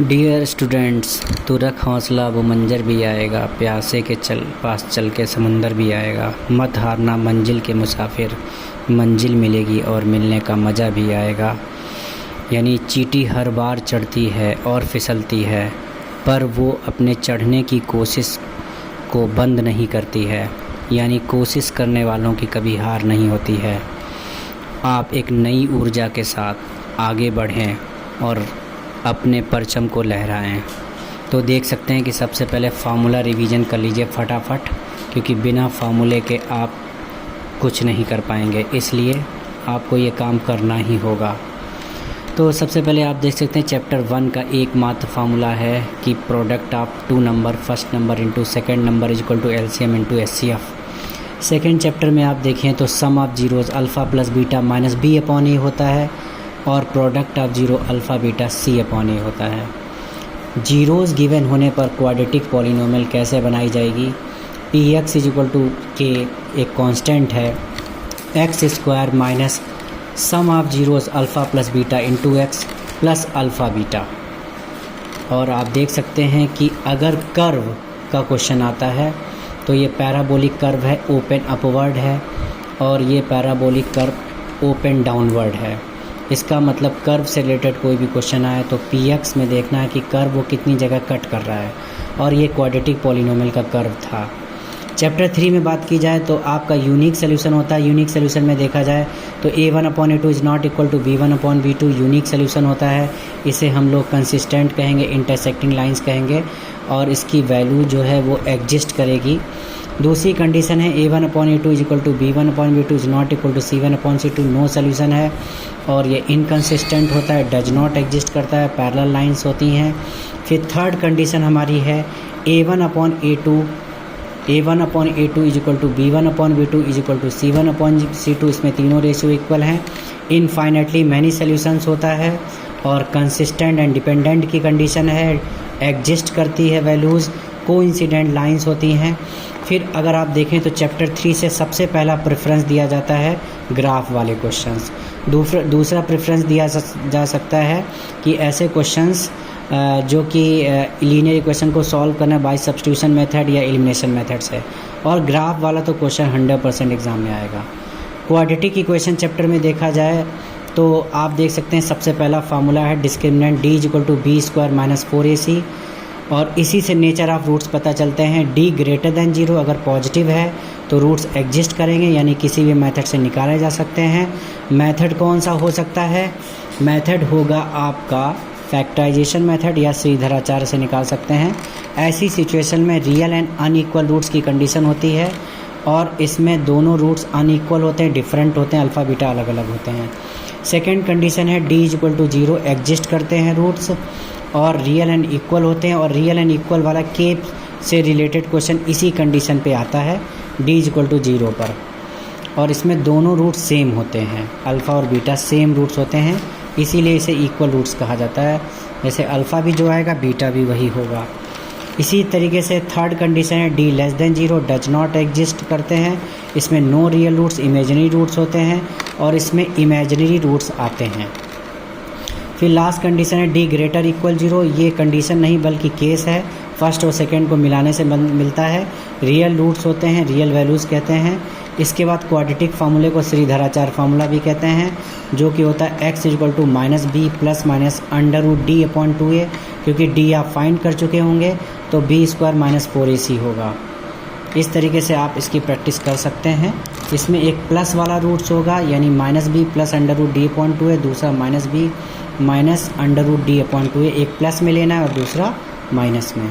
Dear students, तू रख हौसला, वो मंजर भी आएगा। प्यासे के पास चल के समुंदर भी आएगा। मत हारना मंजिल के मुसाफिर, मंजिल मिलेगी और मिलने का मज़ा भी आएगा। यानी चींटी हर बार चढ़ती है और फिसलती है, पर वो अपने चढ़ने की कोशिश को बंद नहीं करती है। यानी कोशिश करने वालों की कभी हार नहीं होती है। आप एक नई ऊर्जा के साथ आगे बढ़ें और अपने परचम को लहराएं। तो देख सकते हैं कि सबसे पहले फार्मूला रिवीजन कर लीजिए फटाफट, क्योंकि बिना फार्मूले के आप कुछ नहीं कर पाएंगे, इसलिए आपको ये काम करना ही होगा। तो सबसे पहले आप देख सकते हैं चैप्टर 1 का एकमात्र फार्मूला है कि product of two number first number into second number is equal to LCM into HCF. Second chapter में आप देखें तो sum of zeros alpha plus beta minus b upon a होता है और product of zero alpha beta c upon a होता है। Zeros given होने पर क्वाड्रेटिक पॉलिनोमियल कैसे बनाई जाएगी? P X is equal to K एक कांस्टेंट है, X square minus sum of zeros alpha plus beta into X plus alpha beta. और आप देख सकते हैं कि अगर कर्व का क्वेश्चन आता है तो ये पैराबोलिक कर्व है, ओपन अपवर्ड है, और ये पैराबोलिक कर्व ओपन डाउनवर्ड है। इसका मतलब कर्व से रिलेटेड कोई भी क्वेश्चन आए तो पी एक्स में देखना है कि कर्व वो कितनी जगह कट कर रहा है, और ये क्वाड्रेटिक पॉलिनोमियल का कर्व था। चैप्टर 3 में बात की जाए तो आपका यूनिक सोल्यूशन होता है। यूनिक सोल्यूशन में देखा जाए तो a1/a2 is not equal to b1/b2 unique solution होता है। इसे हम लोग कंसिस्टेंट कहेंगे, इंटरसेक्टिंग लाइंस कहेंगे, और इसकी वैल्यू जो है वो एग्जिस्ट करेगी। दूसरी कंडीशन है a1/a2 is equal to b1/b2 is not equal to c1/c2, no solution है और ये इनकंसिस्टेंट होता है, डज नॉट एग्जिस्ट करता है, पैरेलल लाइंस होती हैं। फिर थर्ड कंडीशन हमारी है a1/a2 is equal to b1/b2 is equal to c1/c2, इसमें तीनों रेशियो इक्वल हैं। इनफाइनेटली मैनी सोल्यूशंस होता है और कंसिस्टेंट एंड डिपेंडेंट की कंडीशन है, एग्जिस्ट करती है वैल्यूज़, कोइंसिडेंट लाइंस होती हैं। फिर अगर आप देखें तो चैप्टर 3 से सबसे पहला प्रेफरेंस दिया जाता है ग्राफ वाले क्वेश्चंस। दूसरा प्रेफरेंस दिया जा सकता है कि ऐसे क्वेश्चंस जो कि लीनियर इक्वेशन को सॉल्व करना बाय सब्स्टिट्यूशन मेथड या एलिमिनेशन मेथड से, और ग्राफ वाला तो क्वेश्चन 100% एग्ज़ाम में आएगा। क्वाड्रेटिक इक्वेशन चैप्टर में देखा जाए तो आप देख सकते हैं सबसे पहला फार्मूला है discriminant d is equal to B square minus 4ac, और इसी से नेचर ऑफ रूट्स पता चलते हैं। d ग्रेटर दैन 0 अगर पॉजिटिव है तो रूट्स एग्जिस्ट करेंगे, यानी किसी भी मेथड से निकाले जा सकते हैं। मेथड कौन सा हो सकता है? मेथड होगा आपका फैक्टराइजेशन मेथड या श्रीधराचार्य से निकाल सकते हैं। ऐसी सिचुएशन में रियल एंड अनइक्वल रूट्स की कंडीशन होती है, और इसमें दोनों रूट्स अनइक्वल होते हैं, डिफरेंट होते हैं, अल्फ़ा बीटा अलग अलग होते हैं। सेकेंड कंडीशन है d is equal to 0 exist करते हैं रूट्स, और रियल एंड इक्वल होते हैं, और रियल एंड इक्वल वाला के से रिलेटेड क्वेश्चन इसी कंडीशन पे आता है d इज इक्वल टू 0 पर, और इसमें दोनों रूट्स सेम होते हैं, अल्फ़ा और बीटा सेम रूट्स होते हैं, इसीलिए इसे इक्वल रूट्स कहा जाता है। जैसे अल्फ़ा भी जो आएगा बीटा भी वही होगा। इसी तरीके से थर्ड कंडीशन है d less than 0 does not exist करते हैं, इसमें no real roots imaginary roots होते हैं, और इसमें इमेजिनरी रूट्स आते हैं। फिर लास्ट कंडीशन है d ग्रेटर इक्वल 0, ये कंडीशन नहीं बल्कि केस है, फर्स्ट और सेकंड को मिलाने से मिलता है, रियल रूट्स होते हैं, रियल वैल्यूज़ कहते हैं। इसके बाद क्वाड्रेटिक फार्मूले को श्रीधराचार्य फार्मूला भी कहते हैं, जो कि होता है x equal to minus B plus minus under root d upon 2a, क्योंकि d आप फाइंड कर चुके होंगे तो b स्क्वायर माइनस 4ac होगा। इस तरीके से आप इसकी प्रैक्टिस कर सकते हैं। इसमें एक प्लस वाला रूट्स होगा, यानी minus B plus under root d upon 2a, दूसरा minus B minus under root d upon 2a, एक प्लस में लेना है और दूसरा माइनस में।